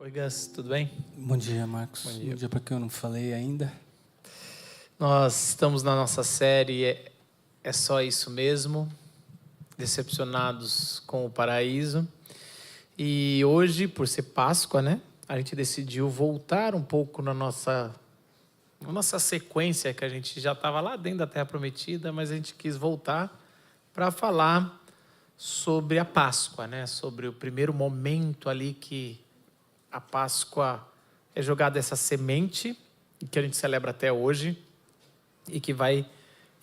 Oi, Gus, tudo bem? Bom dia, Marcos. Bom dia para quem eu não falei ainda. Nós estamos na nossa série É Só Isso Mesmo, Decepcionados com o Paraíso. E hoje, por ser Páscoa, né, a gente decidiu voltar um pouco na nossa sequência, que a gente já estava lá dentro da Terra Prometida, mas a gente quis voltar para falar sobre a Páscoa, né, sobre o primeiro momento ali que a Páscoa é jogada essa semente, que a gente celebra até hoje, e que vai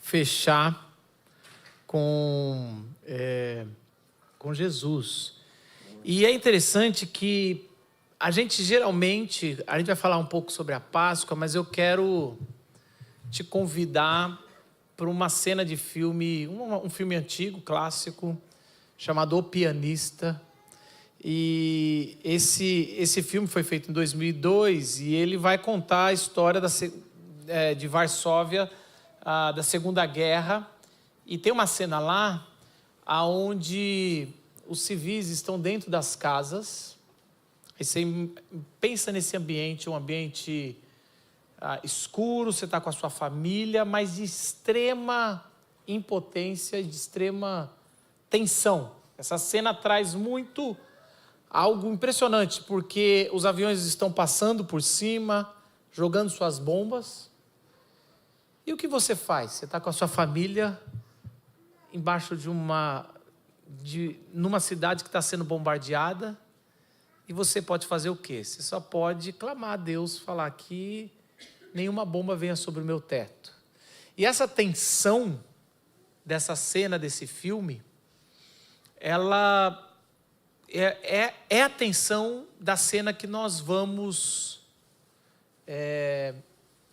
fechar com Jesus. E é interessante que a gente vai falar um pouco sobre a Páscoa, mas eu quero te convidar para uma cena de filme, um filme antigo, clássico, chamado O Pianista. E esse filme foi feito em 2002 e ele vai contar a história de Varsóvia, da Segunda Guerra. E tem uma cena lá onde os civis estão dentro das casas. E você pensa nesse ambiente, um ambiente escuro, você está com a sua família, mas de extrema impotência, de extrema tensão. Essa cena traz muito algo impressionante, porque os aviões estão passando por cima, jogando suas bombas. E o que você faz? Você está com a sua família embaixo numa cidade que está sendo bombardeada, e você pode fazer o quê? Você só pode clamar a Deus, falar que nenhuma bomba venha sobre o meu teto. E essa tensão dessa cena, desse filme, ela é a tensão da cena que nós vamos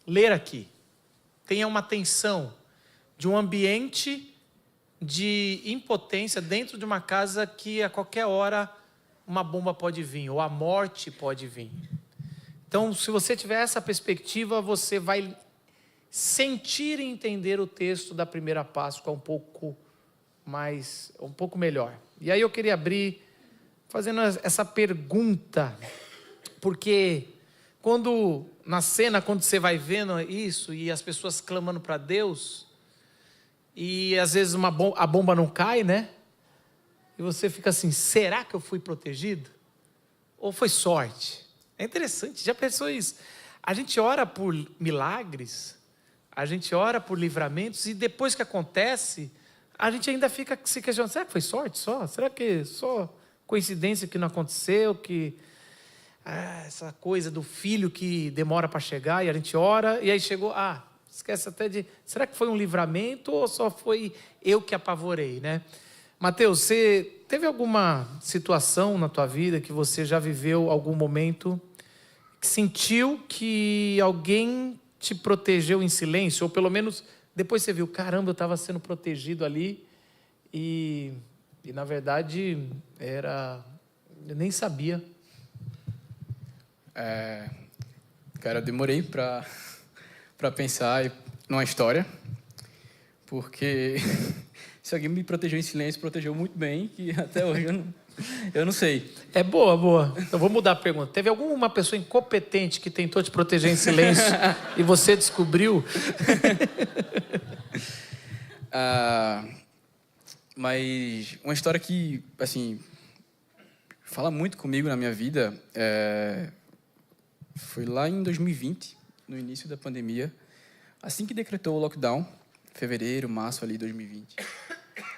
ler aqui. Tem uma tensão de um ambiente de impotência dentro de uma casa que a qualquer hora uma bomba pode vir, ou a morte pode vir. Então, se você tiver essa perspectiva, você vai sentir e entender o texto da primeira Páscoa um pouco melhor. E aí eu queria abrir fazendo essa pergunta, porque na cena, quando você vai vendo isso, e as pessoas clamando para Deus, e às vezes a bomba não cai, né? E você fica assim, será que eu fui protegido? Ou foi sorte? É interessante, já pensou isso? A gente ora por milagres, a gente ora por livramentos, e depois que acontece, a gente ainda fica se questionando, será que foi sorte só? Será que só coincidência que não aconteceu, que essa coisa do filho que demora para chegar, e a gente ora, e aí chegou, esquece até será que foi um livramento ou só foi eu que apavorei, né? Mateus, você teve alguma situação na tua vida que você já viveu algum momento que sentiu que alguém te protegeu em silêncio, ou pelo menos depois você viu, caramba, eu estava sendo protegido ali e na verdade eu nem sabia. Cara, eu demorei para pensar numa história, porque se alguém me protegeu em silêncio, protegeu muito bem, que até hoje eu não sei. É boa. Então vou mudar a pergunta. Teve alguma pessoa incompetente que tentou te proteger em silêncio e você descobriu? Mas uma história que, assim, fala muito comigo na minha vida, foi lá em 2020, no início da pandemia, assim que decretou o lockdown, fevereiro, março ali, 2020.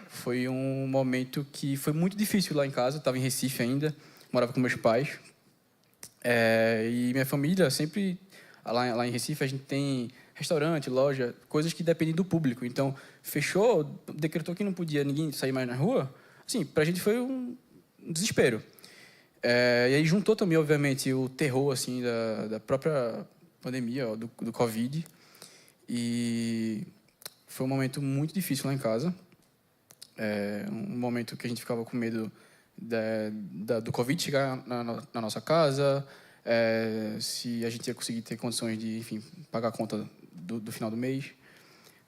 Foi um momento que foi muito difícil lá em casa, eu estava em Recife ainda, morava com meus pais. E minha família sempre, lá em Recife, a gente tem restaurante, loja, coisas que dependem do público. Então, fechou, decretou que não podia ninguém sair mais na rua. Assim, pra gente foi um desespero. E aí juntou também, obviamente, o terror assim, da própria pandemia, do Covid. E foi um momento muito difícil lá em casa. Um momento que a gente ficava com medo do Covid chegar na nossa casa, se a gente ia conseguir ter condições de, enfim, pagar a conta do final do mês.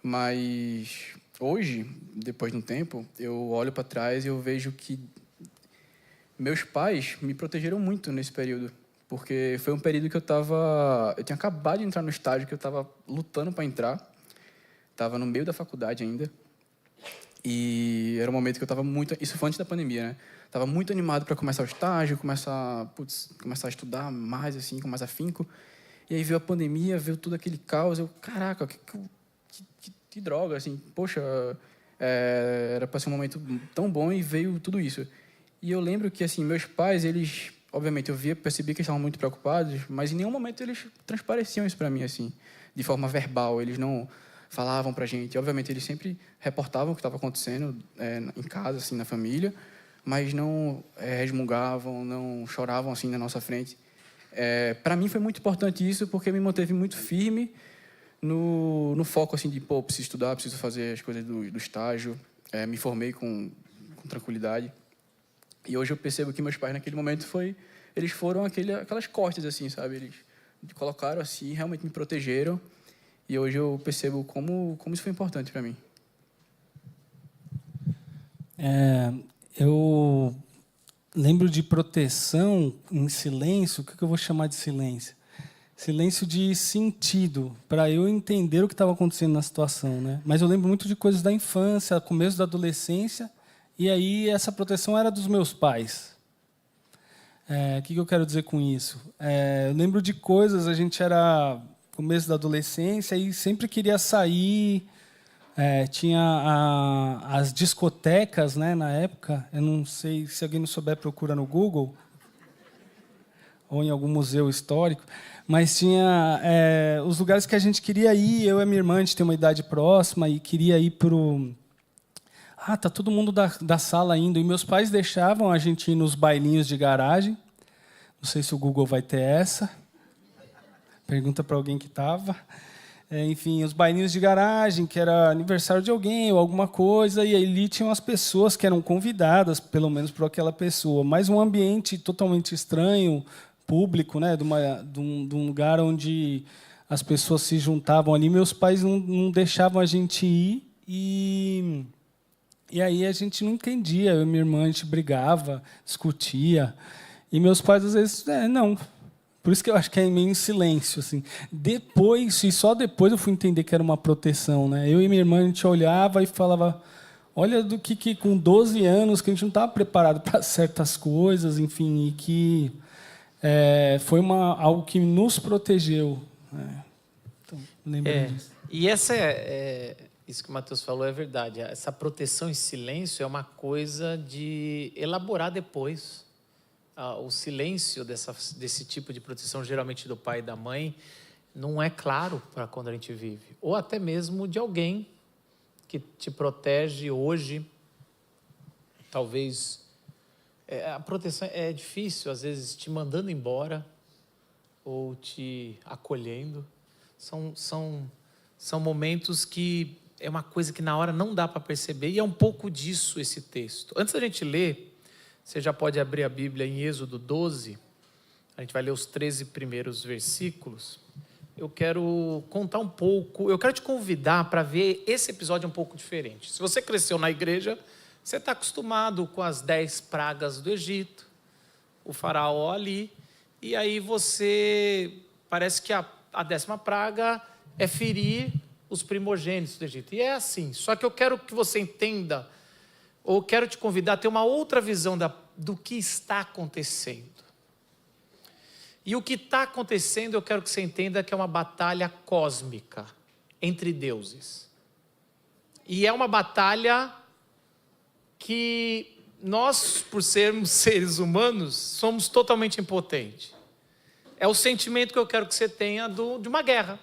Mas hoje, depois de um tempo, eu olho para trás e eu vejo que meus pais me protegeram muito nesse período, porque foi um período que eu tinha acabado de entrar no estágio, que eu estava lutando para entrar, estava no meio da faculdade ainda, e era um momento que eu estava muito... Isso foi antes da pandemia, né? Estava muito animado para começar o estágio, começar a estudar mais, assim, com mais afinco. E aí veio a pandemia, veio todo aquele caos. Eu, caraca, que droga, assim. Poxa, era para ser um momento tão bom e veio tudo isso. E eu lembro que, assim, meus pais, eles... Obviamente, percebi que eles estavam muito preocupados, mas em nenhum momento eles transpareciam isso para mim, assim, de forma verbal. Eles não falavam para a gente. Obviamente, eles sempre reportavam o que estava acontecendo em casa, assim, na família, mas não resmungavam, não choravam, assim, na nossa frente. Para mim foi muito importante isso, porque me manteve muito firme no foco, assim, de, preciso estudar, preciso fazer as coisas do estágio. Me formei com tranquilidade. E hoje eu percebo que meus pais, naquele momento, eles foram aquelas costas, assim, sabe? Eles me colocaram assim, realmente me protegeram. E hoje eu percebo como isso foi importante para mim. Eu lembro de proteção em silêncio. O que eu vou chamar de silêncio? Silêncio de sentido, para eu entender o que estava acontecendo na situação, né? Mas eu lembro muito de coisas da infância, começo da adolescência. E aí essa proteção era dos meus pais. O que eu quero dizer com isso? Eu lembro de coisas, a gente era começo da adolescência e sempre queria sair. Tinha as discotecas, né, na época. Eu não sei, se alguém não souber, procura no Google ou em algum museu histórico. Mas tinha os lugares que a gente queria ir. Eu e a minha irmã, a gente tem uma idade próxima e queria ir para o... tá todo mundo da sala indo. E meus pais deixavam a gente ir nos bailinhos de garagem. Não sei se o Google vai ter essa. Pergunta para alguém que estava. Enfim, os bailinhos de garagem, que era aniversário de alguém ou alguma coisa. E ali tinham as pessoas que eram convidadas, pelo menos por aquela pessoa. Mas um ambiente totalmente estranho, público, né, de um lugar onde as pessoas se juntavam ali. Meus pais não deixavam a gente ir. E aí a gente não entendia. Eu e minha irmã, a gente brigava, discutia. E meus pais, às vezes, não. Por isso que eu acho que é meio em silêncio. Assim. Depois, e só depois eu fui entender que era uma proteção. Né? Eu e minha irmã, a gente olhava e falava, olha do que com 12 anos, que a gente não estava preparado para certas coisas, enfim, e que foi algo que nos protegeu. Né? Então, lembro disso. E isso que o Matheus falou é verdade. Essa proteção em silêncio é uma coisa de elaborar depois. O silêncio desse tipo de proteção, geralmente do pai e da mãe, não é claro para quando a gente vive. Ou até mesmo de alguém que te protege hoje. Talvez a proteção é difícil, às vezes te mandando embora ou te acolhendo. São momentos que é uma coisa que na hora não dá para perceber, e é um pouco disso esse texto. Antes da gente ler, você já pode abrir a Bíblia em Êxodo 12, a gente vai ler os 13 primeiros versículos. Eu quero contar um pouco, eu quero te convidar para ver esse episódio um pouco diferente. Se você cresceu na igreja, você está acostumado com as 10 pragas do Egito, o faraó ali, e aí parece que a 10ª praga é ferir os primogênitos do Egito. E é assim, só que eu quero que você entenda, ou quero te convidar a ter uma outra visão do que está acontecendo. E o que está acontecendo, eu quero que você entenda que é uma batalha cósmica entre deuses. E é uma batalha que nós, por sermos seres humanos, somos totalmente impotentes. É o sentimento que eu quero que você tenha de uma guerra.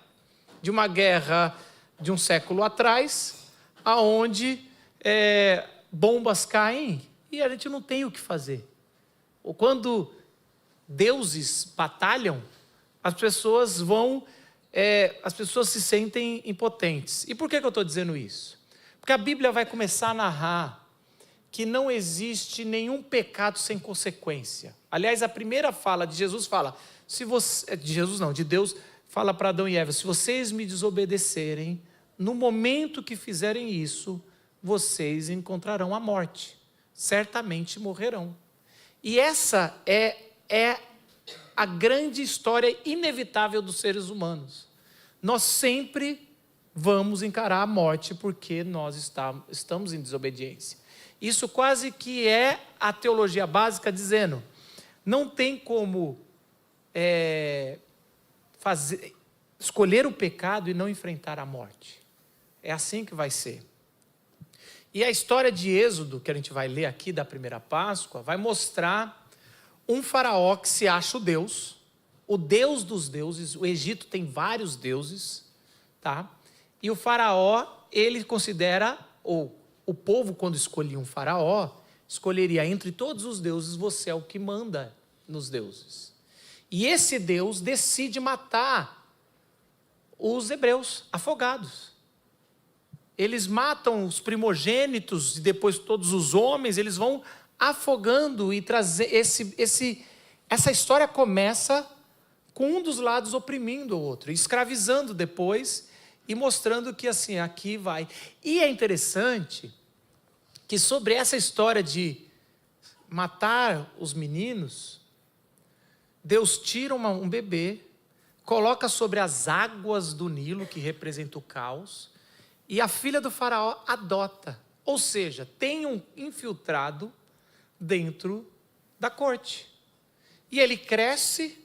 De uma guerra de um século atrás, aonde bombas caem e a gente não tem o que fazer. Ou quando deuses batalham, as pessoas se sentem impotentes. E por que eu estou dizendo isso? Porque a Bíblia vai começar a narrar que não existe nenhum pecado sem consequência. Aliás, a primeira fala de Jesus fala, de Deus fala para Adão e Eva, se vocês me desobedecerem, no momento que fizerem isso, vocês encontrarão a morte. Certamente morrerão. E essa é a grande história inevitável dos seres humanos. Nós sempre vamos encarar a morte porque nós estamos em desobediência. Isso quase que é a teologia básica dizendo, não tem como escolher o pecado e não enfrentar a morte. É assim que vai ser. E a história de Êxodo, que a gente vai ler aqui da primeira Páscoa, vai mostrar um faraó que se acha o Deus dos deuses. O Egito tem vários deuses, tá? E o faraó, ele considera, ou o povo, quando escolhia um faraó, escolheria entre todos os deuses, você é o que manda nos deuses. E esse Deus decide matar os hebreus afogados. Eles matam os primogênitos e depois todos os homens, eles vão afogando e trazer essa história começa com um dos lados oprimindo o outro, escravizando depois e mostrando que assim, aqui vai. E é interessante que sobre essa história de matar os meninos, Deus tira um bebê, coloca sobre as águas do Nilo, que representa o caos, e a filha do faraó adota. Ou seja, tem um infiltrado dentro da corte. E ele cresce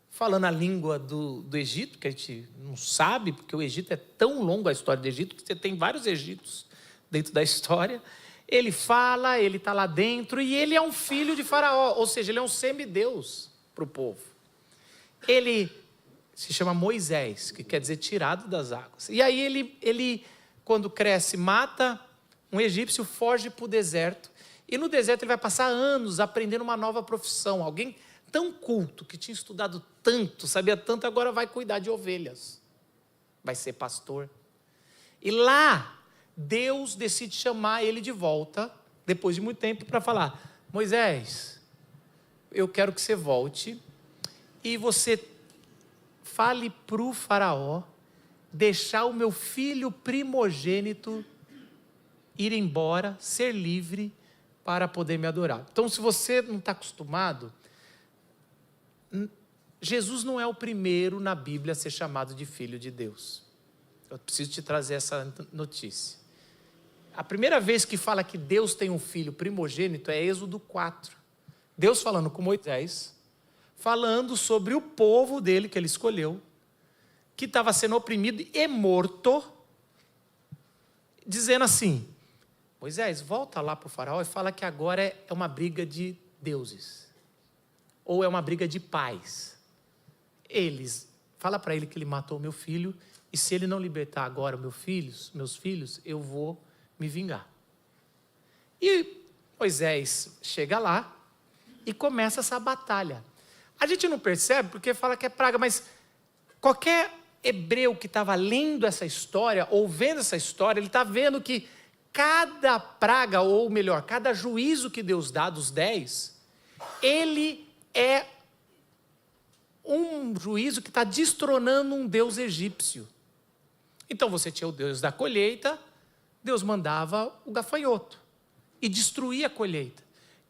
falando a língua do Egito, que a gente não sabe, porque o Egito é tão longo a história do Egito, que você tem vários Egitos dentro da história. Ele fala, ele está lá dentro, e ele é um filho de faraó, ou seja, ele é um semideus para o povo. Ele se chama Moisés, que quer dizer tirado das águas. E aí ele quando cresce, mata um egípcio, foge para o deserto, e no deserto ele vai passar anos aprendendo uma nova profissão. Alguém tão culto, que tinha estudado tanto, sabia tanto, agora vai cuidar de ovelhas. Vai ser pastor. E lá, Deus decide chamar ele de volta, depois de muito tempo, para falar, Moisés, eu quero que você volte, e você fale para o faraó, deixar o meu filho primogênito ir embora, ser livre, para poder me adorar. Então, se você não está acostumado, Jesus não é o primeiro na Bíblia a ser chamado de filho de Deus. Eu preciso te trazer essa notícia. A primeira vez que fala que Deus tem um filho primogênito é Êxodo 4. Deus falando com Moisés, falando sobre o povo dele que ele escolheu, que estava sendo oprimido e morto, dizendo assim, Moisés, volta lá para o faraó e fala que agora é uma briga de deuses, ou é uma briga de pais. Fala para ele que ele matou meu filho, e se ele não libertar agora meus filhos, eu vou me vingar. E Moisés chega lá e começa essa batalha. A gente não percebe porque fala que é praga, mas qualquer hebreu que estava lendo essa história, ou vendo essa história, ele está vendo que cada praga, ou melhor, cada juízo que Deus dá dos 10, ele é um juízo que está destronando um deus egípcio. Então você tinha o deus da colheita, Deus mandava o gafanhoto e destruía a colheita.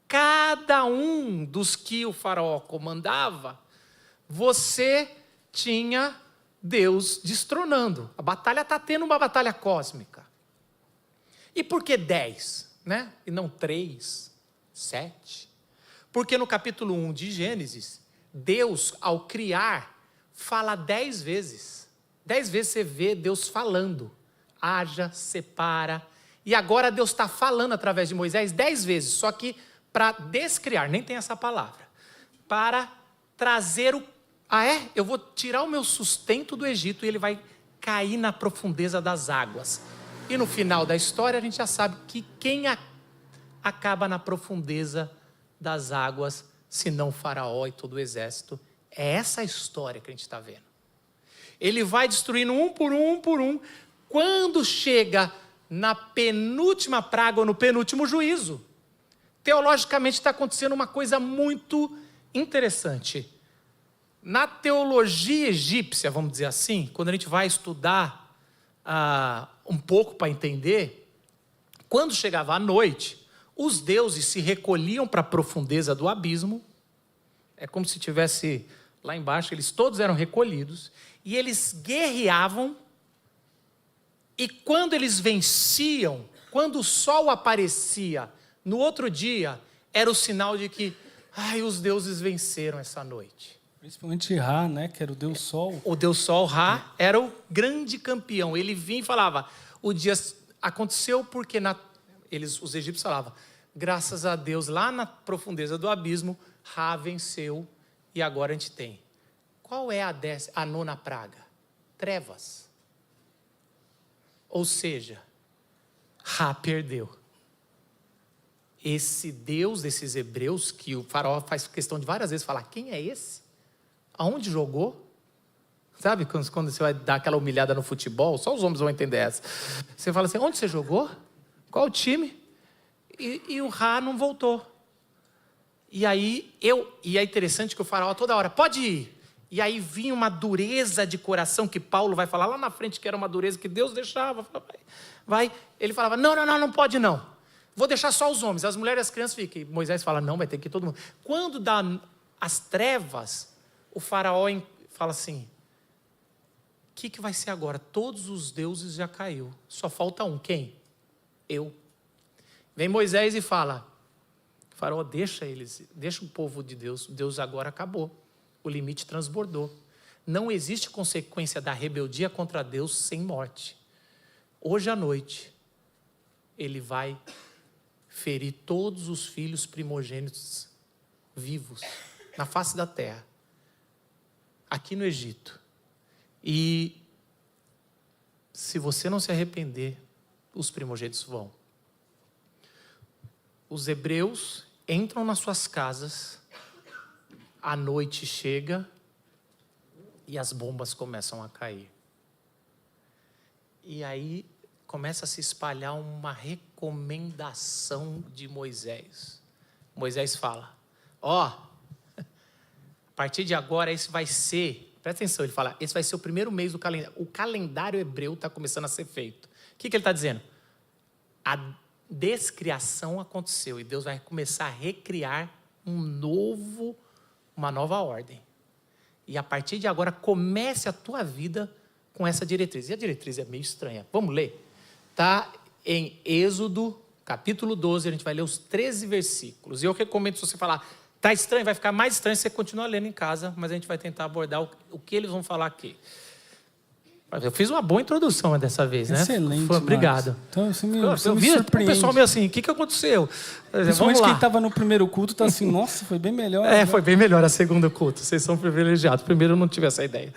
Cada um dos que o faraó comandava, você tinha Deus destronando. A batalha está tendo uma batalha cósmica. E por que 10? Né? E não 3, 7? Porque no capítulo 1 de Gênesis, Deus, ao criar, fala 10 vezes. 10 vezes você vê Deus falando. Haja, separa. E agora Deus está falando através de Moisés 10 vezes. Só que para descriar, nem tem essa palavra. Para trazer eu vou tirar o meu sustento do Egito e ele vai cair na profundeza das águas. E no final da história a gente já sabe que quem acaba na profundeza das águas, se não o faraó e todo o exército, é essa história que a gente está vendo. Ele vai destruindo um por um, quando chega na penúltima praga ou no penúltimo juízo, teologicamente está acontecendo uma coisa muito interessante. Na teologia egípcia, vamos dizer assim, quando a gente vai estudar um pouco para entender, quando chegava a noite, os deuses se recolhiam para a profundeza do abismo, É como se tivesse lá embaixo, eles todos eram recolhidos, e eles guerreavam, e quando eles venciam, quando o sol aparecia no outro dia, era o sinal de que, os deuses venceram essa noite. Principalmente Ra, né, que era o Deus Sol. O Deus Sol, Ra, era o grande campeão. Ele vinha e falava, o dia aconteceu porque os egípcios falavam, graças a Deus, lá na profundeza do abismo, Ra venceu e agora a gente tem. Qual é a nona praga? Trevas. Ou seja, Ra perdeu. Esse Deus desses hebreus, que o faraó faz questão de várias vezes falar, quem é esse? Aonde jogou? Sabe quando você vai dar aquela humilhada no futebol? Só os homens vão entender essa. Você fala assim, onde você jogou? Qual o time? E o Ra não voltou. E aí é interessante que o faraó toda hora, pode ir. E aí vinha uma dureza de coração que Paulo vai falar lá na frente, que era uma dureza que Deus deixava. Vai. Ele falava, não pode não. Vou deixar só os homens, as mulheres e as crianças ficam. E Moisés fala, não, vai ter que ir todo mundo. Quando dá as trevas, o faraó fala assim, o que vai ser agora? Todos os deuses já caiu, só falta um, quem? Eu. Vem Moisés e fala, faraó, deixa o povo de Deus, Deus agora acabou, o limite transbordou. Não existe consequência da rebeldia contra Deus sem morte. Hoje à noite, ele vai ferir todos os filhos primogênitos vivos na face da terra, aqui no Egito. E se você não se arrepender, os primogênitos vão. Os hebreus entram nas suas casas, a noite chega e as bombas começam a cair. E aí começa a se espalhar uma recomendação de Moisés. Moisés fala, a partir de agora esse vai ser, presta atenção, ele fala, esse vai ser o primeiro mês do calendário. O calendário hebreu está começando a ser feito. O que ele está dizendo? A descriação aconteceu e Deus vai começar a recriar uma nova ordem. E a partir de agora comece a tua vida com essa diretriz. E a diretriz é meio estranha. Vamos ler? Está em Êxodo, capítulo 12, a gente vai ler os 13 versículos. E eu recomendo, se você falar, está estranho, vai ficar mais estranho se você continuar lendo em casa, mas a gente vai tentar abordar o que eles vão falar aqui. Eu fiz uma boa introdução dessa vez, né? Excelente, obrigado. Então, você me eu vi o pessoal meio assim, o que aconteceu? Principalmente quem estava no primeiro culto está assim, nossa, foi bem melhor. Foi bem melhor a segunda culto, vocês são privilegiados. Primeiro eu não tive essa ideia.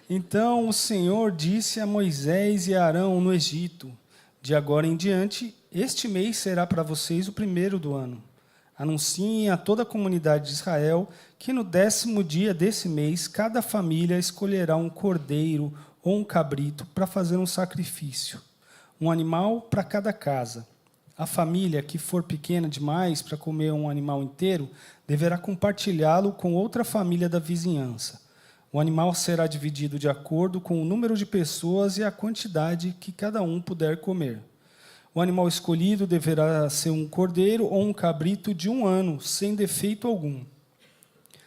Então o Senhor disse a Moisés e a Arão no Egito, de agora em diante, este mês será para vocês o primeiro do ano. Anunciem a toda a comunidade de Israel que no 10º dia desse mês, cada família escolherá um cordeiro ou um cabrito para fazer um sacrifício, um animal para cada casa. A família que for pequena demais para comer um animal inteiro, deverá compartilhá-lo com outra família da vizinhança. O animal será dividido de acordo com o número de pessoas e a quantidade que cada um puder comer. O animal escolhido deverá ser um cordeiro ou um cabrito de 1 ano, sem defeito algum.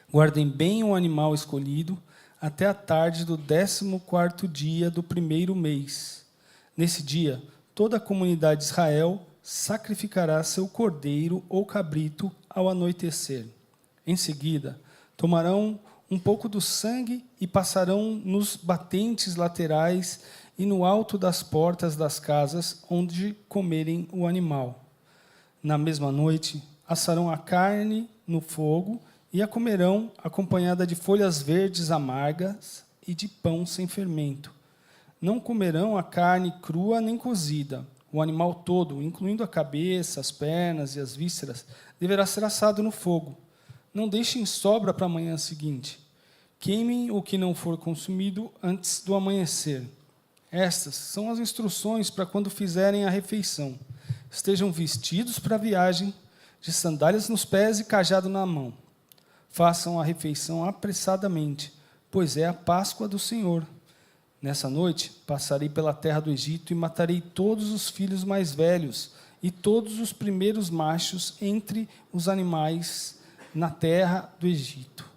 Guardem bem o animal escolhido até a tarde do 14º dia do primeiro mês. Nesse dia, toda a comunidade de Israel sacrificará seu cordeiro ou cabrito ao anoitecer. Em seguida, tomarão um pouco do sangue e passarão nos batentes laterais e no alto das portas das casas onde comerem o animal. Na mesma noite, assarão a carne no fogo e a comerão acompanhada de folhas verdes amargas e de pão sem fermento. Não comerão a carne crua nem cozida. O animal todo, incluindo a cabeça, as pernas e as vísceras, deverá ser assado no fogo. Não deixem sobra para a manhã seguinte. Queimem o que não for consumido antes do amanhecer. Estas são as instruções para quando fizerem a refeição. Estejam vestidos para a viagem, de sandálias nos pés e cajado na mão. Façam a refeição apressadamente, pois é a Páscoa do Senhor. Nessa noite, passarei pela terra do Egito e matarei todos os filhos mais velhos e todos os primeiros machos entre os animais na terra do Egito.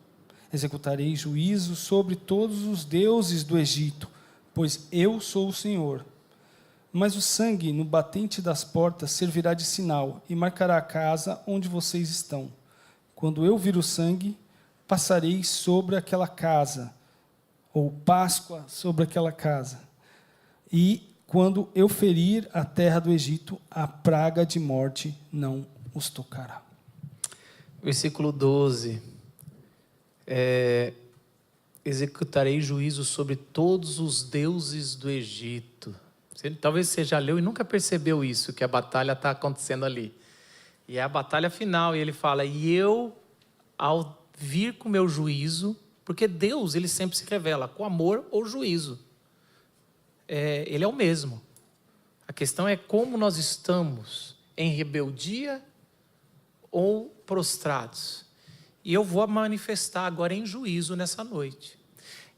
Executarei juízo sobre todos os deuses do Egito, pois eu sou o Senhor. Mas o sangue no batente das portas servirá de sinal e marcará a casa onde vocês estão. Quando eu vir o sangue, passarei sobre aquela casa, ou Páscoa sobre aquela casa. E quando eu ferir a terra do Egito, a praga de morte não os tocará. Versículo 12. Executarei juízo sobre todos os deuses do Egito. Talvez você já leu e nunca percebeu isso, que a batalha está acontecendo ali. E é a batalha final, e ele fala, e eu, ao vir com o meu juízo, porque Deus, ele sempre se revela com amor ou juízo. Ele é o mesmo. A questão é como nós estamos, em rebeldia ou prostrados. E eu vou manifestar agora em juízo nessa noite.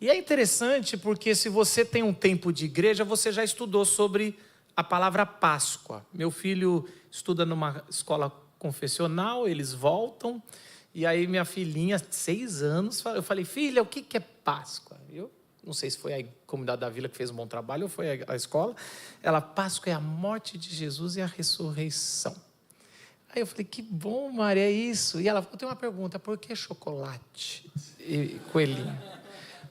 E é interessante porque se você tem um tempo de igreja, você já estudou sobre a palavra Páscoa. Meu filho estuda numa escola confessional, eles voltam, e aí minha filhinha, 6 anos, eu falei, filha, o que é Páscoa? Eu não sei se foi a comunidade da vila que fez um bom trabalho ou foi a escola. Ela, Páscoa é a morte de Jesus e a ressurreição. Aí eu falei, que bom, Maria, é isso. E ela falou, eu tenho uma pergunta, por que chocolate e coelhinho?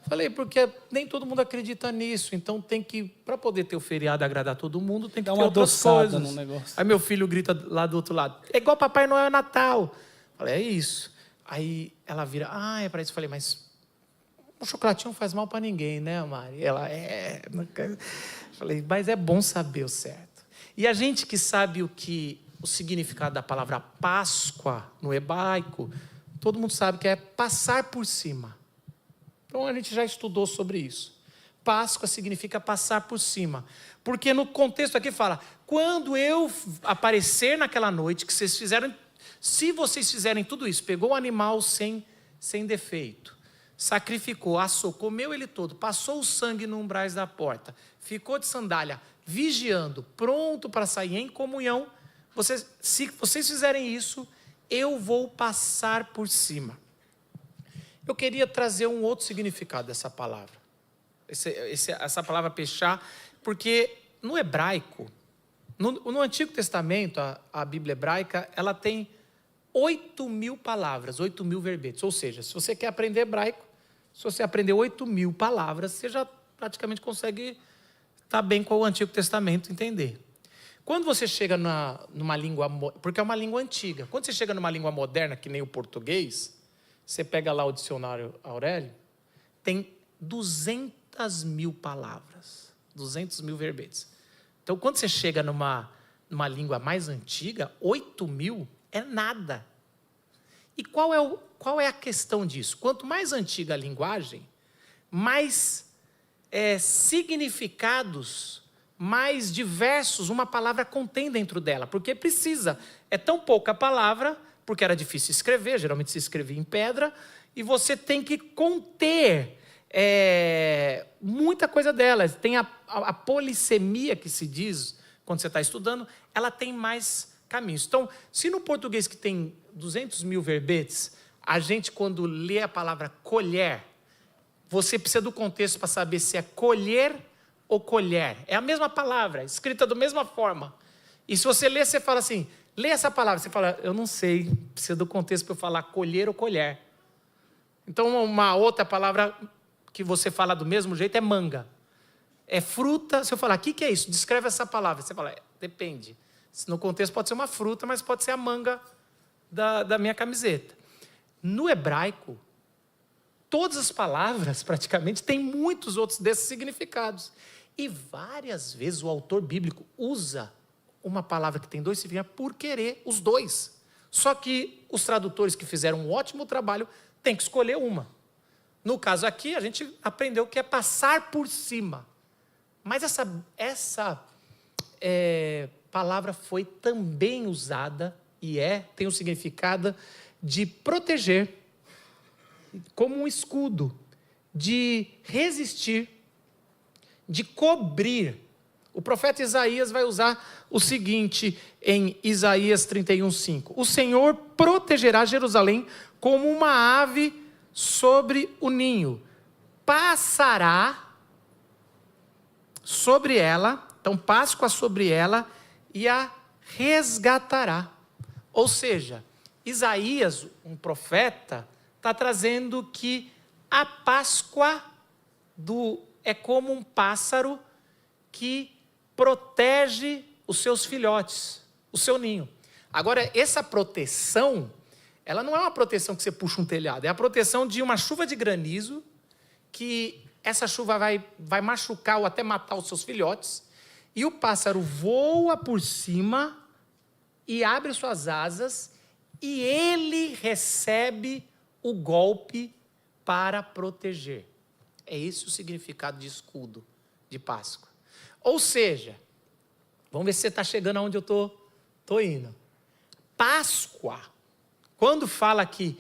Falei, porque nem todo mundo acredita nisso, então tem que, para poder ter o feriado e agradar todo mundo, tem que ter outras coisas. No negócio. Aí meu filho grita lá do outro lado, é igual Papai Noel é Natal. Falei, é isso. Aí ela vira, é para isso. Falei, mas o chocolatinho não faz mal para ninguém, né, Mari? Ela, Falei, mas é bom saber o certo. E a gente que sabe o significado da palavra Páscoa no hebraico, todo mundo sabe que é passar por cima. Então a gente já estudou sobre isso. Páscoa significa passar por cima. Porque no contexto aqui fala, quando eu aparecer naquela noite, que vocês fizeram, se vocês fizerem tudo isso, pegou o animal sem defeito, sacrificou, assou, comeu ele todo, passou o sangue no umbrais da porta, ficou de sandália, vigiando, pronto para sair em comunhão, se vocês fizerem isso, eu vou passar por cima. Eu queria trazer um outro significado dessa palavra. Essa palavra pechá, porque no hebraico, no Antigo Testamento, a Bíblia hebraica, ela tem 8.000 palavras, 8.000 verbetes. Ou seja, se você quer aprender hebraico, se você aprender 8.000 palavras, você já praticamente consegue estar bem com o Antigo Testamento, entender. Quando você chega numa língua, porque é uma língua antiga, quando você chega numa língua moderna, que nem o português, você pega lá o dicionário Aurélio, tem 200.000 palavras, 200.000 verbetes. Então, quando você chega numa língua mais antiga, 8.000 é nada. E qual é a questão disso? Quanto mais antiga a linguagem, mais significados, mais diversos uma palavra contém dentro dela, porque precisa. É tão pouca palavra, porque era difícil escrever, geralmente se escrevia em pedra, e você tem que conter muita coisa delas. Tem a polissemia que se diz, quando você está estudando, ela tem mais caminhos. Então, se no português que tem 200.000 verbetes, a gente quando lê a palavra colher, você precisa do contexto para saber se é colher ou colher. É a mesma palavra, escrita da mesma forma. E se você lê, você fala assim, lê essa palavra, você fala, eu não sei, precisa do contexto para eu falar colher ou colher. Então, uma outra palavra que você fala do mesmo jeito é manga. É fruta, se eu falar, o que é isso? Descreve essa palavra. Você fala, depende. No contexto pode ser uma fruta, mas pode ser a manga da minha camiseta. No hebraico, todas as palavras, praticamente, têm muitos outros desses significados. E várias vezes o autor bíblico usa uma palavra que tem 2 significados por querer os 2. Só que os tradutores que fizeram um ótimo trabalho têm que escolher uma. No caso aqui, a gente aprendeu que é passar por cima. Mas essa palavra foi também usada, e tem o significado de proteger, como um escudo, de resistir, de cobrir. O profeta Isaías vai usar o seguinte em Isaías 31:5. O Senhor protegerá Jerusalém como uma ave sobre o ninho. Passará sobre ela, então Páscoa sobre ela, e a resgatará. Ou seja, Isaías, um profeta, está trazendo que a Páscoa é como um pássaro que protege os seus filhotes, o seu ninho. Agora, essa proteção, ela não é uma proteção que você puxa um telhado, é a proteção de uma chuva de granizo, que essa chuva vai machucar ou até matar os seus filhotes, e o pássaro voa por cima e abre suas asas, e ele recebe o golpe para proteger. É esse o significado de escudo de Páscoa. Ou seja, vamos ver se você está chegando aonde eu estou indo. Páscoa, quando fala que,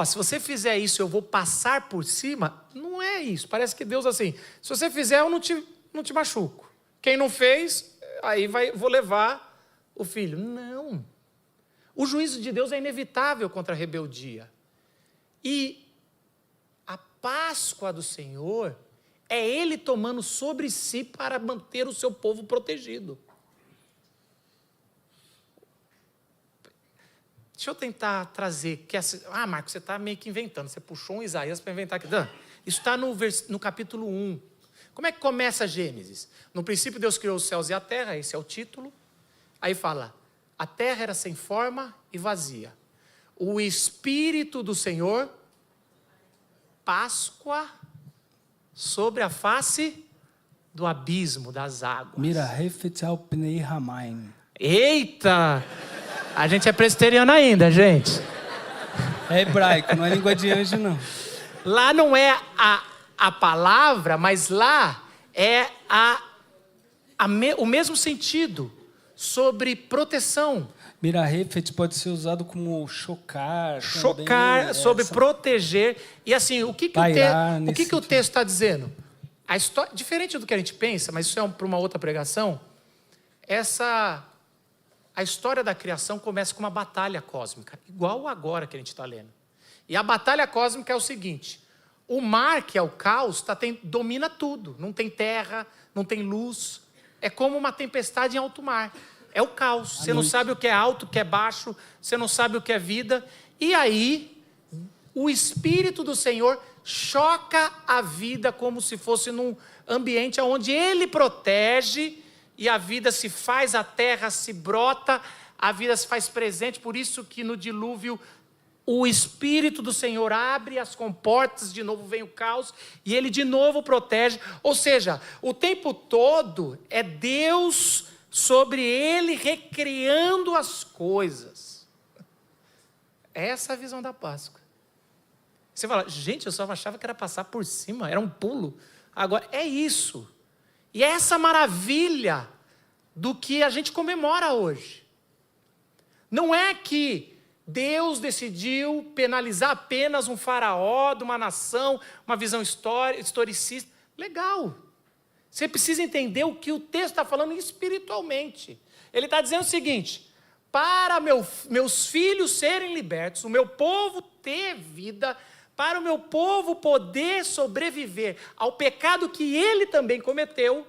se você fizer isso, eu vou passar por cima, não é isso. Parece que Deus assim, se você fizer, eu não te machuco. Quem não fez, aí vou levar o filho. Não. O juízo de Deus é inevitável contra a rebeldia. E a Páscoa do Senhor é Ele tomando sobre si para manter o seu povo protegido. Deixa eu tentar trazer. Marcos, você está meio que inventando. Você puxou um Isaías para inventar aqui. Isso está no capítulo 1. Como é que começa Gênesis? No princípio Deus criou os céus e a terra, esse é o título. Aí fala, a terra era sem forma e vazia. O Espírito do Senhor, Páscoa, sobre a face do abismo, das águas. Mira, refetal pnei ramain. Eita! A gente é presbiteriano ainda, gente. É hebraico, não é língua de anjo, não. Lá não é a palavra, mas lá é o mesmo sentido, sobre proteção. Mirahefet pode ser usado como chocar. Chocar, também, sobre proteger. E assim, o que o texto está dizendo? A história, diferente do que a gente pensa, mas isso é para uma outra pregação, a história da criação começa com uma batalha cósmica, igual agora que a gente está lendo. E a batalha cósmica é o seguinte, o mar, que é o caos, domina tudo, não tem terra, não tem luz, é como uma tempestade em alto mar. É o caos, você não sabe o que é alto, o que é baixo, você não sabe o que é vida. E aí, o Espírito do Senhor choca a vida como se fosse num ambiente onde Ele protege e a vida se faz, a terra se brota, a vida se faz presente. Por isso que no dilúvio o Espírito do Senhor abre as comportas, de novo vem o caos e Ele de novo protege. Ou seja, o tempo todo é Deus sobre Ele recriando as coisas. Essa é a visão da Páscoa. Você fala, gente, eu só achava que era passar por cima, era um pulo. Agora, é isso. E é essa maravilha do que a gente comemora hoje. Não é que Deus decidiu penalizar apenas um faraó de uma nação, uma visão historicista. Legal. Você precisa entender o que o texto está falando espiritualmente. Ele está dizendo o seguinte, para meus filhos serem libertos, o meu povo ter vida, para o meu povo poder sobreviver ao pecado que ele também cometeu,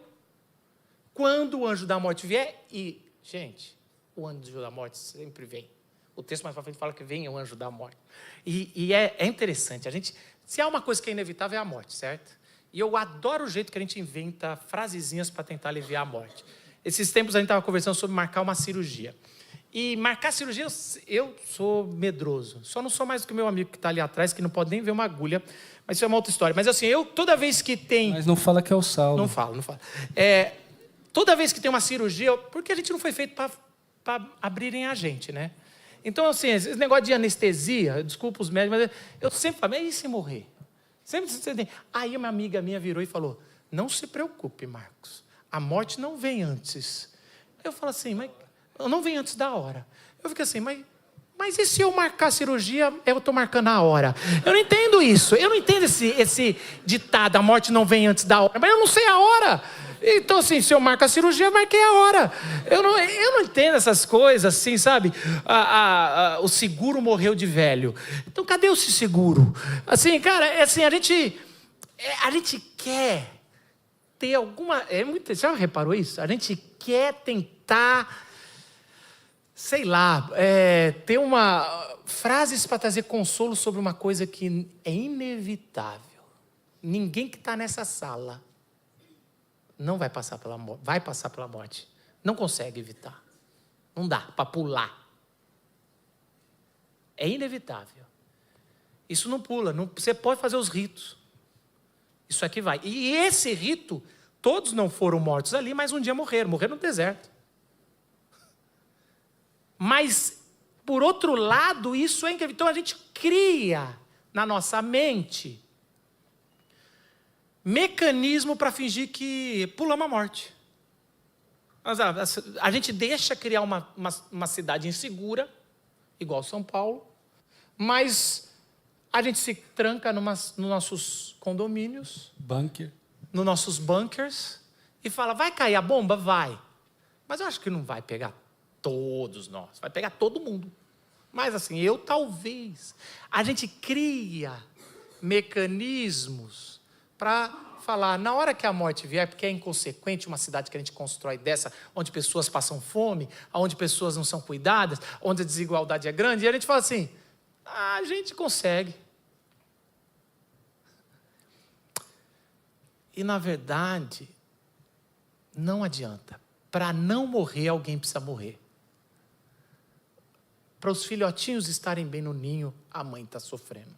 quando o anjo da morte vier, e, gente, o anjo da morte sempre vem. O texto mais para frente fala que vem o anjo da morte. E é interessante, se há uma coisa que é inevitável é a morte, certo? E eu adoro o jeito que a gente inventa frasezinhas para tentar aliviar a morte. Esses tempos a gente estava conversando sobre marcar uma cirurgia. E marcar cirurgia, eu sou medroso. Só não sou mais do que o meu amigo que está ali atrás, que não pode nem ver uma agulha. Mas isso é uma outra história. Mas assim, toda vez que tem... Mas não fala que é o Saulo. Não falo. Toda vez que tem uma cirurgia... Porque a gente não foi feito para abrirem a gente, né? Então, assim, esse negócio de anestesia, desculpa os médicos, mas eu sempre falo, e se morrer? Aí uma amiga minha virou e falou, não se preocupe, Marcos. A morte não vem antes. Eu falo assim, mas... não vem antes da hora. Eu fico assim, mas e se eu marcar a cirurgia, eu estou marcando a hora? Eu não entendo isso. Eu não entendo esse ditado, a morte não vem antes da hora. Mas eu não sei a hora. Então, assim, se eu marco a cirurgia, eu marquei a hora. Eu não entendo essas coisas, assim, sabe? O seguro morreu de velho. Então, cadê o seguro? Assim, cara, assim, a gente quer ter alguma... Você já reparou isso? A gente quer tentar, sei lá, ter frases para trazer consolo sobre uma coisa que é inevitável. Ninguém que está nessa sala não vai passar pela morte. Vai passar pela morte. Não consegue evitar. Não dá para pular. É inevitável. Isso não pula. Você pode fazer os ritos. Isso aqui vai. E esse rito, todos não foram mortos ali, mas um dia morreram. Morreram no deserto. Mas, por outro lado, isso é incrível. Então, a gente cria na nossa mente mecanismo para fingir que pulamos a morte. A gente deixa criar uma cidade insegura, igual São Paulo, mas a gente se tranca nos nossos condomínios, nos nossos bunkers, e fala, vai cair a bomba? Vai. Mas eu acho que não vai pegar todos nós, vai pegar todo mundo. Mas assim, talvez. A gente cria mecanismos para falar, na hora que a morte vier, porque é inconsequente uma cidade que a gente constrói dessa, onde pessoas passam fome, onde pessoas não são cuidadas, onde a desigualdade é grande, e a gente fala assim, a gente consegue. E na verdade, não adianta. Para não morrer, alguém precisa morrer. Para os filhotinhos estarem bem no ninho, a mãe está sofrendo.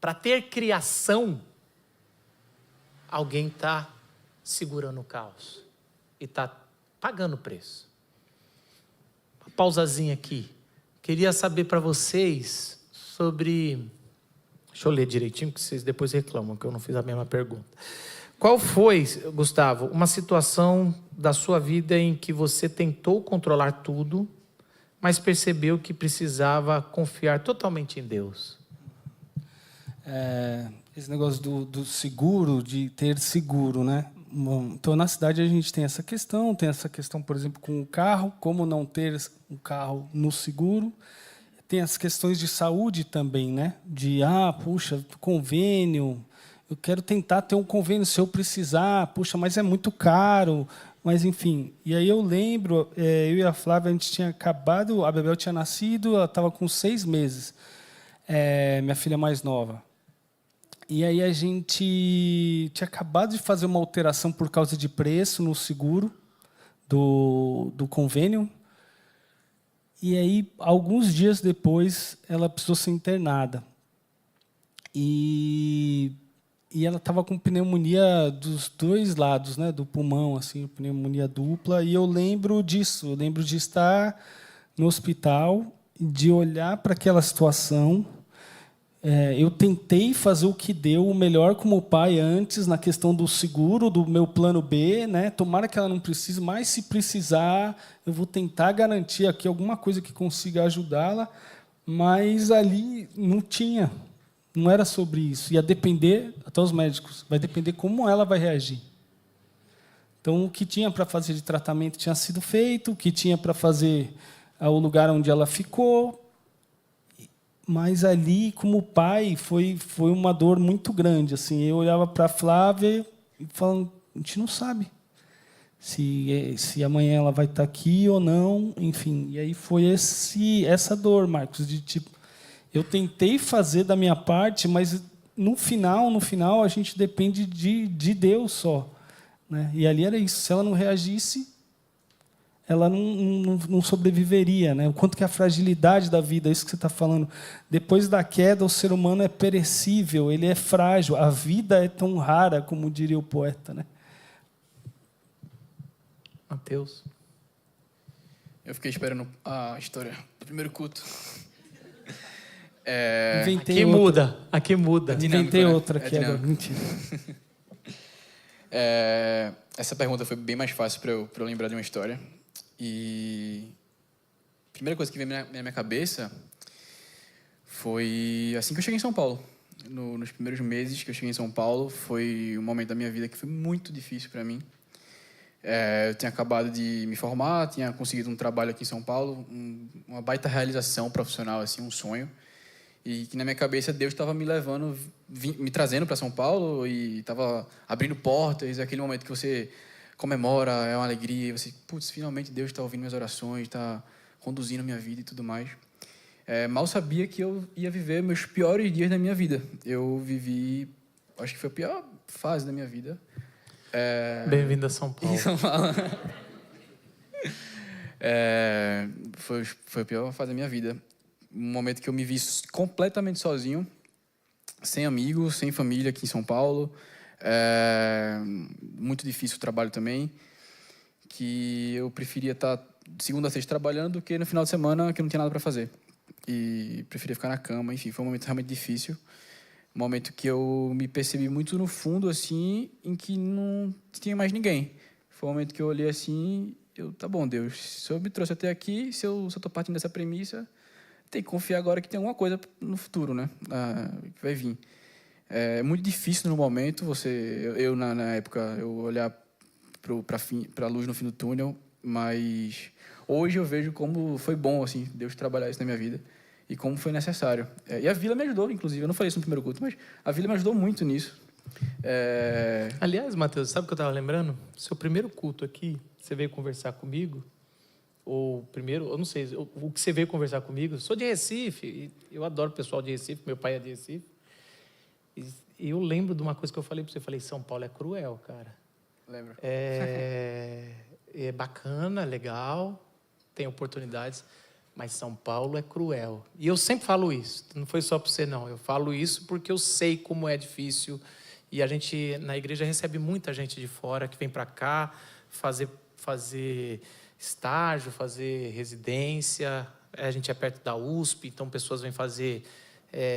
Para ter criação, alguém está segurando o caos. E está pagando o preço. Uma pausazinha aqui. Queria saber para vocês sobre... Deixa eu ler direitinho, que vocês depois reclamam que eu não fiz a mesma pergunta. Qual foi, Gustavo, uma situação da sua vida em que você tentou controlar tudo, mas percebeu que precisava confiar totalmente em Deus? Esse negócio do seguro, de ter seguro, né? Bom, então, na cidade, a gente tem essa questão, por exemplo, com o carro, como não ter um carro no seguro. Tem as questões de saúde também, né? Puxa, convênio, eu quero tentar ter um convênio se eu precisar, puxa, mas é muito caro, mas enfim. E aí eu lembro, eu e a Flávia, a gente tinha acabado, a Bebel tinha nascido, ela estava com 6 meses, minha filha mais nova. E aí a gente tinha acabado de fazer uma alteração por causa de preço no seguro do convênio. E aí, alguns dias depois, ela precisou ser internada. E ela estava com pneumonia dos 2 lados, né, do pulmão, assim, pneumonia dupla. E eu lembro disso, eu lembro de estar no hospital, de olhar para aquela situação. Eu tentei fazer o que deu, o melhor como pai antes, na questão do seguro, do meu plano B, né? Tomara que ela não precise, mas se precisar, eu vou tentar garantir aqui alguma coisa que consiga ajudá-la, mas ali não era sobre isso. Ia depender, até os médicos, vai depender como ela vai reagir. Então, o que tinha para fazer de tratamento tinha sido feito, o que tinha para fazer o lugar onde ela ficou. Mas ali, como pai, foi uma dor muito grande. Assim, eu olhava para a Flávia e falava, a gente não sabe se amanhã ela vai estar aqui ou não. Enfim, e aí foi essa dor, Marcos, de tipo, eu tentei fazer da minha parte, mas no final a gente depende de Deus só, né? E ali era isso. Se ela não reagisse, ela não sobreviveria, né? O quanto que a fragilidade da vida, isso que você está falando. Depois da queda, o ser humano é perecível, ele é frágil. A vida é tão rara, como diria o poeta, né? Mateus. Eu fiquei esperando a história do primeiro culto. Aqui muda. Inventei outra aqui agora. Mentira. Essa pergunta foi bem mais fácil para eu lembrar de uma história. E a primeira coisa que veio na minha cabeça foi assim que eu cheguei em São Paulo. nos primeiros meses que eu cheguei em São Paulo, foi um momento da minha vida que foi muito difícil para mim. Eu tinha acabado de me formar, tinha conseguido um trabalho aqui em São Paulo, uma baita realização profissional, assim, um sonho. E que na minha cabeça Deus estava me levando, me trazendo para São Paulo e estava abrindo portas. É aquele momento que você comemora, é uma alegria. Você, putz, finalmente Deus está ouvindo minhas orações, está conduzindo a minha vida e tudo mais. Mal sabia que eu ia viver meus piores dias da minha vida. Eu vivi, acho que foi a pior fase da minha vida. Bem-vindo a São Paulo. Foi a pior fase da minha vida. Um momento que eu me vi completamente sozinho, sem amigos, sem família aqui em São Paulo. Muito difícil o trabalho também, que eu preferia estar de segunda a sexta trabalhando do que no final de semana que eu não tinha nada para fazer. E preferia ficar na cama. Enfim, foi um momento realmente difícil. Um momento que eu me percebi muito no fundo, assim, em que não tinha mais ninguém. Foi um momento que eu olhei assim, tá bom, Deus, se o Senhor me trouxe até aqui, se eu estou partindo dessa premissa, tem que confiar agora que tem alguma coisa no futuro, né? Que vai vir. É muito difícil no momento, na época, eu olhar para a luz no fim do túnel, mas hoje eu vejo como foi bom, assim, Deus trabalhar isso na minha vida e como foi necessário. E a Vila me ajudou, inclusive. Eu não falei isso no primeiro culto, mas a Vila me ajudou muito nisso. Aliás, Matheus, sabe o que eu estava lembrando? Seu primeiro culto aqui, você veio conversar comigo, ou primeiro, eu não sei, o que você veio conversar comigo, eu sou de Recife, e eu adoro o pessoal de Recife, meu pai é de Recife, e eu lembro de uma coisa que eu falei para você, eu falei, São Paulo é cruel, cara. Lembro. É bacana, legal, tem oportunidades, mas São Paulo é cruel. E eu sempre falo isso, não foi só para você não, eu falo isso porque eu sei como é difícil, e a gente, na igreja, recebe muita gente de fora que vem para cá fazer estágio, fazer residência. A gente é perto da USP, então pessoas vêm fazer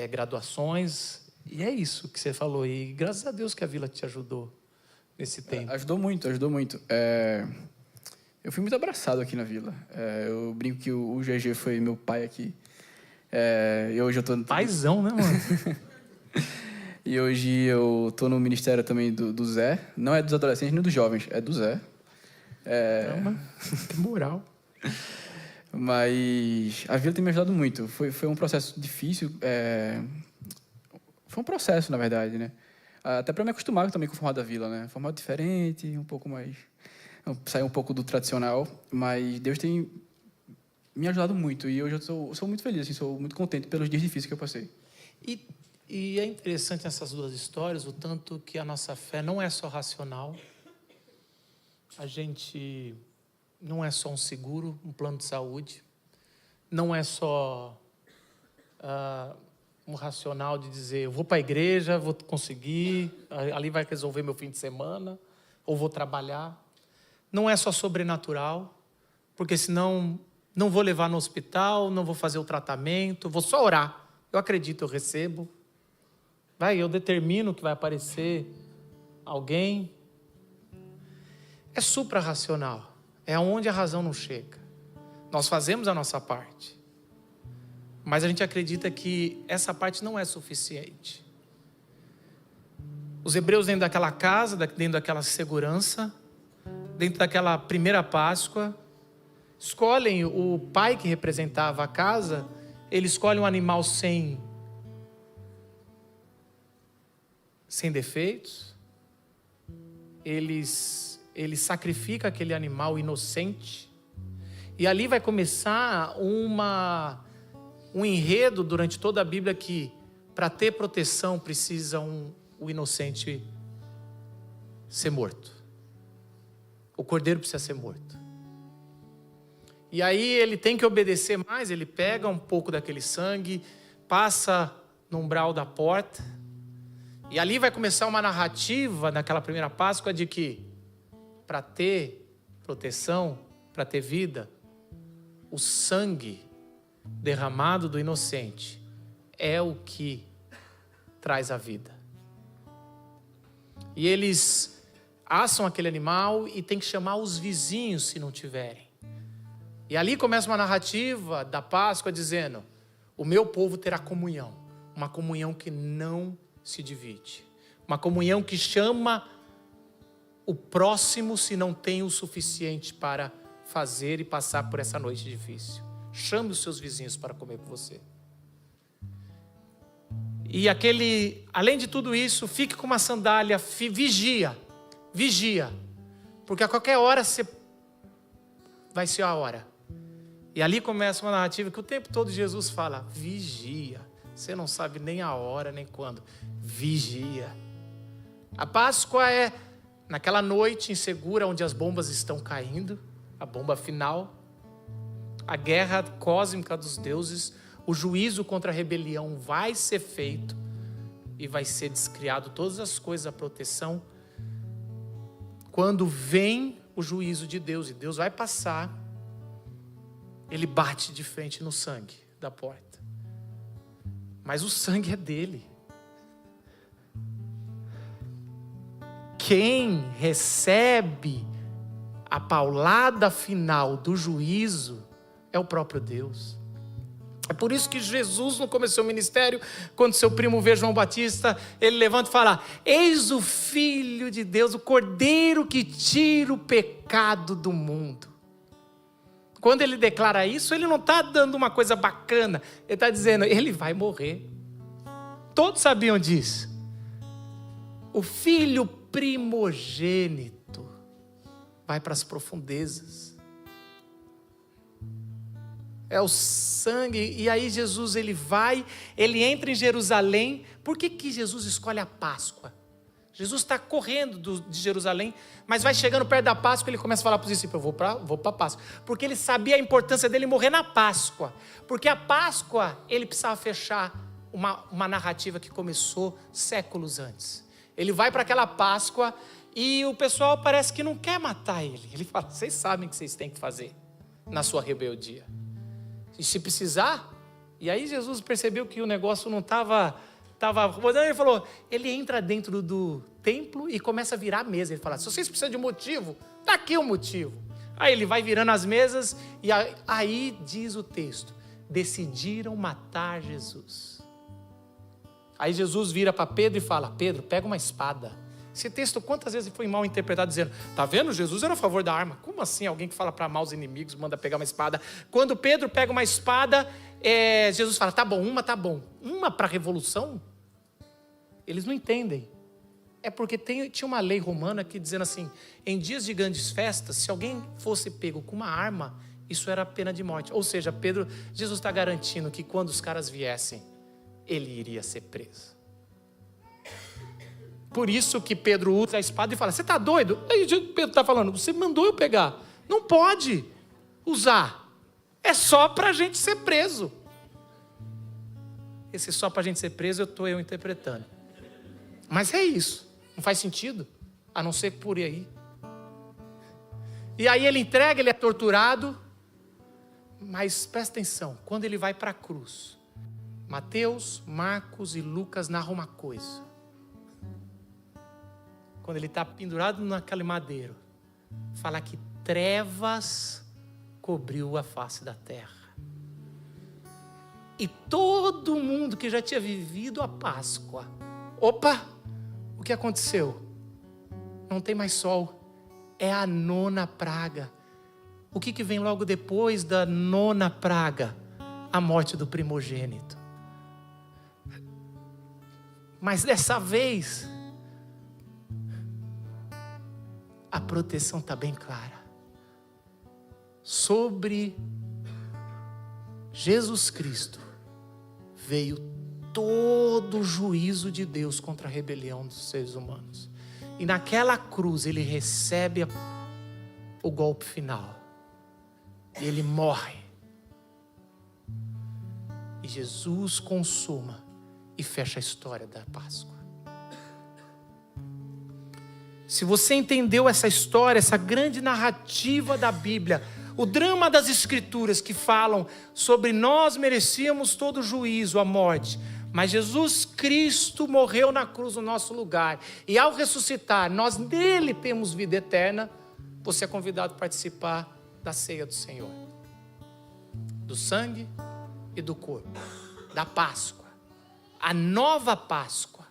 graduações. E é isso que você falou. E graças a Deus que a Vila te ajudou nesse tempo. Ajudou muito, ajudou muito. Eu fui muito abraçado aqui na Vila. Eu brinco que o GG foi meu pai aqui. E hoje eu tô... Paizão, né, mano? E hoje eu tô no ministério também do Zé. Não é dos adolescentes nem dos jovens, é do Zé. Que moral. Mas a Vila tem me ajudado muito. Foi um processo difícil. Foi um processo, na verdade, né? Até para me acostumar também com o formato da Vila, né? Formato diferente, um pouco mais... Sair um pouco do tradicional. Mas Deus tem me ajudado muito. E hoje eu sou muito feliz, assim, sou muito contente pelos dias difíceis que eu passei. E é interessante essas duas histórias, o tanto que a nossa fé não é só racional. A gente não é só um seguro, um plano de saúde. Não é só um racional de dizer, eu vou para a igreja, vou conseguir, ali vai resolver meu fim de semana, ou vou trabalhar. Não é só sobrenatural, porque senão não vou levar no hospital, não vou fazer o tratamento, vou só orar. Eu acredito, eu recebo. Eu determino que vai aparecer alguém. É suprarracional. É onde a razão não chega. Nós fazemos a nossa parte. Mas a gente acredita que essa parte não é suficiente. Os hebreus dentro daquela casa, dentro daquela segurança, dentro daquela primeira Páscoa, escolhem o pai que representava a casa, ele escolhe um animal sem defeitos, ele sacrifica aquele animal inocente, e ali vai começar um enredo durante toda a Bíblia que, para ter proteção, precisa o inocente ser morto. O cordeiro precisa ser morto. E aí ele tem que obedecer mais, ele pega um pouco daquele sangue, passa no umbral da porta, e ali vai começar uma narrativa naquela primeira Páscoa de que, para ter proteção, para ter vida, o sangue derramado do inocente é o que traz a vida. E eles assam aquele animal e tem que chamar os vizinhos se não tiverem. E ali começa uma narrativa da Páscoa dizendo, o meu povo terá comunhão. uma comunhão que não se divide, uma comunhão que chama o próximo se não tem o suficiente para fazer e passar por essa noite difícil. Chame os seus vizinhos para comer com você. E além de tudo isso, fique com uma sandália, vigia, porque a qualquer hora vai ser a hora. E ali começa uma narrativa que o tempo todo Jesus fala, vigia, você não sabe nem a hora, nem quando, vigia. A Páscoa é naquela noite insegura onde as bombas estão caindo, a bomba final, a guerra cósmica dos deuses, o juízo contra a rebelião vai ser feito e vai ser descriado todas as coisas, a proteção. Quando vem o juízo de Deus e Deus vai passar, ele bate de frente no sangue da porta. Mas o sangue é dele. Quem recebe a paulada final do juízo é o próprio Deus. É por isso que Jesus, no começo do seu ministério, quando seu primo vê João Batista, ele levanta e fala, eis o Filho de Deus, o Cordeiro que tira o pecado do mundo. Quando ele declara isso, ele não está dando uma coisa bacana, ele está dizendo, ele vai morrer. Todos sabiam disso. O filho primogênito vai para as profundezas. É o sangue. E aí Jesus, ele entra em Jerusalém. Por que Jesus escolhe a Páscoa? Jesus está correndo de Jerusalém, mas vai chegando perto da Páscoa, ele começa a falar para os discípulos, eu vou para a Páscoa. Porque ele sabia a importância dele morrer na Páscoa. Porque a Páscoa, ele precisava fechar uma narrativa que começou séculos antes. Ele vai para aquela Páscoa e o pessoal parece que não quer matar ele. Ele fala, vocês sabem o que vocês têm que fazer na sua rebeldia. E se precisar, e aí Jesus percebeu que o negócio não estava rodando, ele falou, ele entra dentro do templo e começa a virar a mesa. Ele fala, se vocês precisam de um motivo, está aqui o motivo. Aí ele vai virando as mesas e aí diz o texto, decidiram matar Jesus. Aí Jesus vira para Pedro e fala, Pedro, pega uma espada. Esse texto quantas vezes foi mal interpretado dizendo, tá vendo? Jesus era a favor da arma. Como assim alguém que fala para amar os inimigos manda pegar uma espada? Quando Pedro pega uma espada, Jesus fala, tá bom. Uma para a revolução? Eles não entendem. É porque tinha uma lei romana que dizendo assim, em dias de grandes festas, se alguém fosse pego com uma arma, isso era pena de morte. Ou seja, Jesus está garantindo que quando os caras viessem, ele iria ser preso. Por isso que Pedro usa a espada e fala, você está doido? Aí Pedro está falando, você mandou eu pegar. Não pode usar. É só para a gente ser preso. Esse só para a gente ser preso, estou eu interpretando. Mas é isso. Não faz sentido. A não ser por aí. E aí ele entrega, ele é torturado. Mas presta atenção, quando ele vai para a cruz, Mateus, Marcos e Lucas narram uma coisa. Quando ele está pendurado naquele madeiro, fala que trevas cobriu a face da terra. E todo mundo que já tinha vivido a Páscoa, opa, o que aconteceu? Não tem mais sol, é a 9ª praga. O que vem logo depois da 9ª praga? A morte do primogênito. Mas dessa vez, a proteção está bem clara. Sobre Jesus Cristo veio todo o juízo de Deus contra a rebelião dos seres humanos. E naquela cruz ele recebe o golpe final. E ele morre. E Jesus consuma e fecha a história da Páscoa. Se você entendeu essa história, essa grande narrativa da Bíblia, o drama das Escrituras que falam sobre nós merecíamos todo o juízo, a morte, mas Jesus Cristo morreu na cruz no nosso lugar, e ao ressuscitar, nós nele temos vida eterna, você é convidado a participar da ceia do Senhor, do sangue e do corpo, da Páscoa, a nova Páscoa,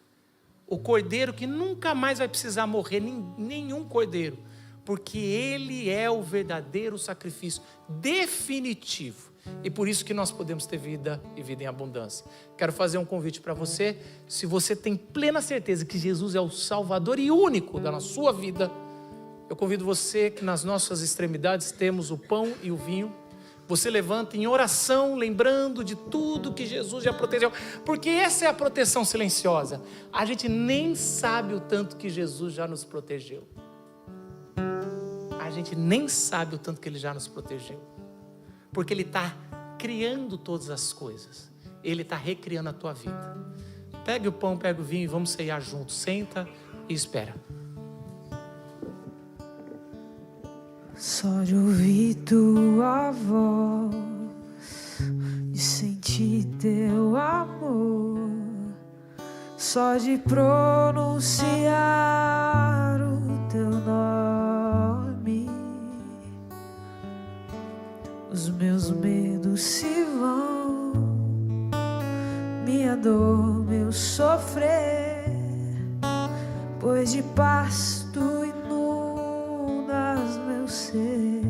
o cordeiro que nunca mais vai precisar morrer, nenhum cordeiro, porque ele é o verdadeiro sacrifício definitivo. E por isso que nós podemos ter vida e vida em abundância. Quero fazer um convite para você. Se você tem plena certeza que Jesus é o Salvador e único da sua vida, eu convido você que nas nossas extremidades temos o pão e o vinho. Você levanta em oração, lembrando de tudo que Jesus já protegeu. Porque essa é a proteção silenciosa. A gente nem sabe o tanto que Jesus já nos protegeu. A gente nem sabe o tanto que Ele já nos protegeu. Porque Ele está criando todas as coisas. Ele está recriando a tua vida. Pegue o pão, pegue o vinho e vamos ceiar juntos. Senta e espera. Só de ouvir tua voz, de sentir teu amor, só de pronunciar o teu nome, os meus medos se vão, minha dor, meu sofrer, pois de paz tu inundas meu ser.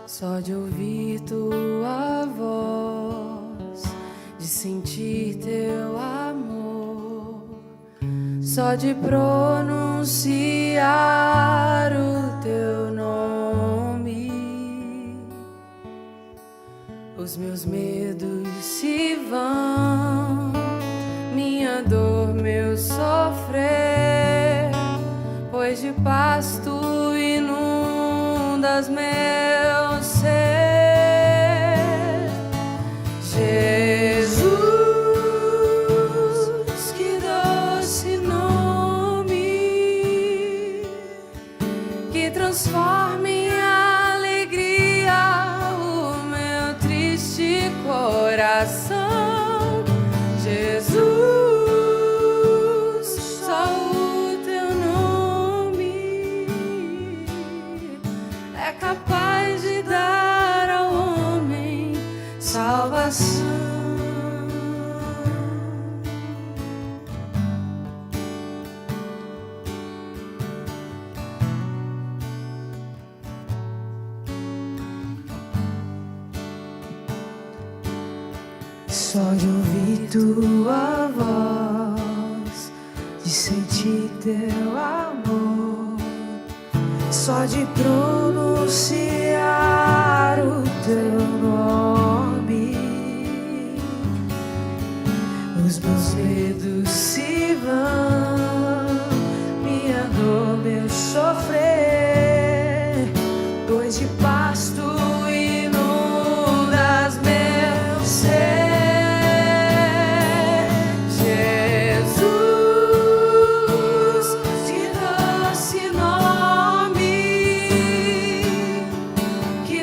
Só de ouvir tua voz, de sentir teu amor, só de pronunciar o teu nome, os meus medos se vão, minha dor, meu sofrer, pois de paz tu inundas meu ser. Jesus, que doce nome, que transforma em alegria o meu triste coração. Jesus, só o teu nome é capaz de dar ao homem salvação. Só de ouvir tua voz, de sentir teu amor, só de pronunciar o teu nome, os meus medos se vão, minha dor, meu sofrer, pois de paz tu inundas meu ser.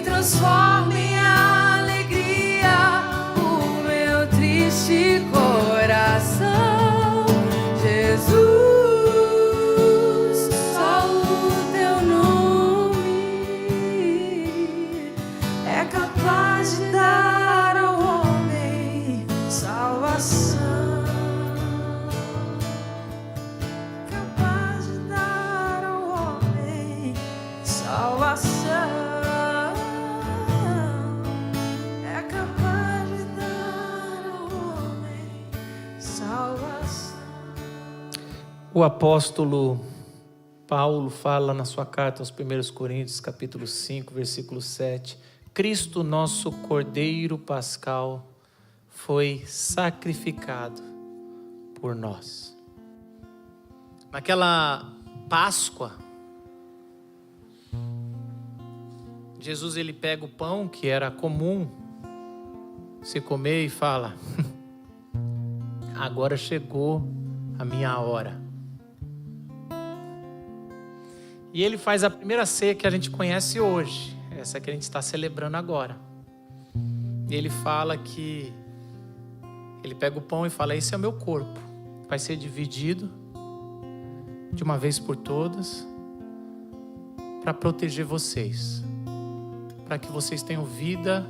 Transforma em alegria o meu triste coração. Jesus, só o teu nome é capaz de dar ao homem salvação. Capaz de dar ao homem salvação. O apóstolo Paulo fala na sua carta aos 1 Coríntios, capítulo 5, versículo 7, Cristo, nosso Cordeiro Pascal, foi sacrificado por nós. Naquela Páscoa, Jesus ele pega o pão que era comum se comer e fala, agora chegou a minha hora. E ele faz a primeira ceia que a gente conhece hoje, essa que a gente está celebrando agora. E ele fala que ele pega o pão e fala, esse é o meu corpo, vai ser dividido de uma vez por todas para proteger vocês, para que vocês tenham vida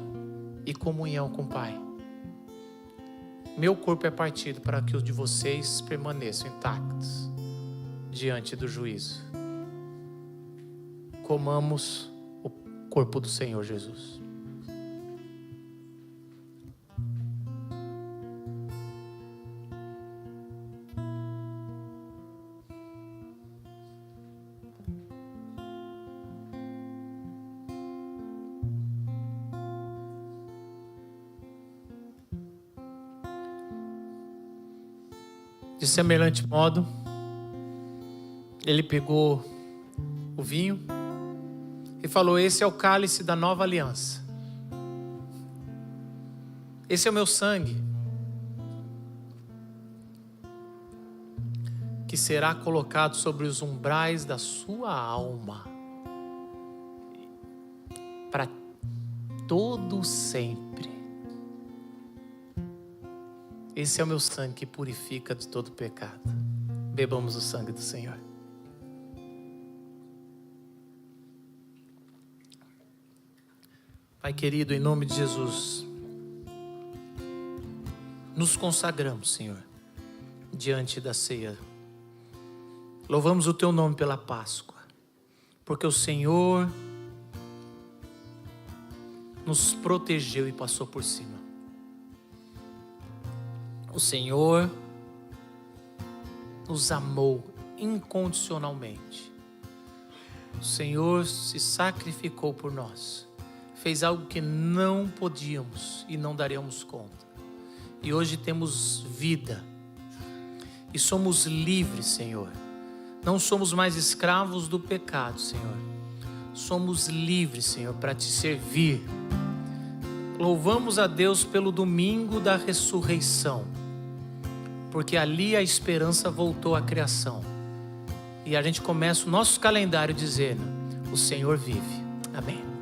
e comunhão com o Pai. meu corpo é partido para que os de vocês permaneçam intactos diante do juízo. Comamos o corpo do Senhor Jesus. De semelhante modo, ele pegou o vinho e falou: esse é o cálice da nova aliança. Esse é o meu sangue, que será colocado sobre os umbrais da sua alma, para todo sempre. Esse é o meu sangue que purifica de todo pecado. Bebamos o sangue do Senhor. Pai querido, em nome de Jesus, nos consagramos, Senhor, diante da ceia. Louvamos o Teu nome pela Páscoa, porque o Senhor nos protegeu e passou por cima. O Senhor nos amou incondicionalmente. O Senhor se sacrificou por nós. Fez algo que não podíamos e não daríamos conta. E hoje temos vida. E somos livres, Senhor. Não somos mais escravos do pecado, Senhor. Somos livres, Senhor, para Te servir. Louvamos a Deus pelo domingo da ressurreição, porque ali a esperança voltou à criação. E a gente começa o nosso calendário dizendo: o Senhor vive. Amém.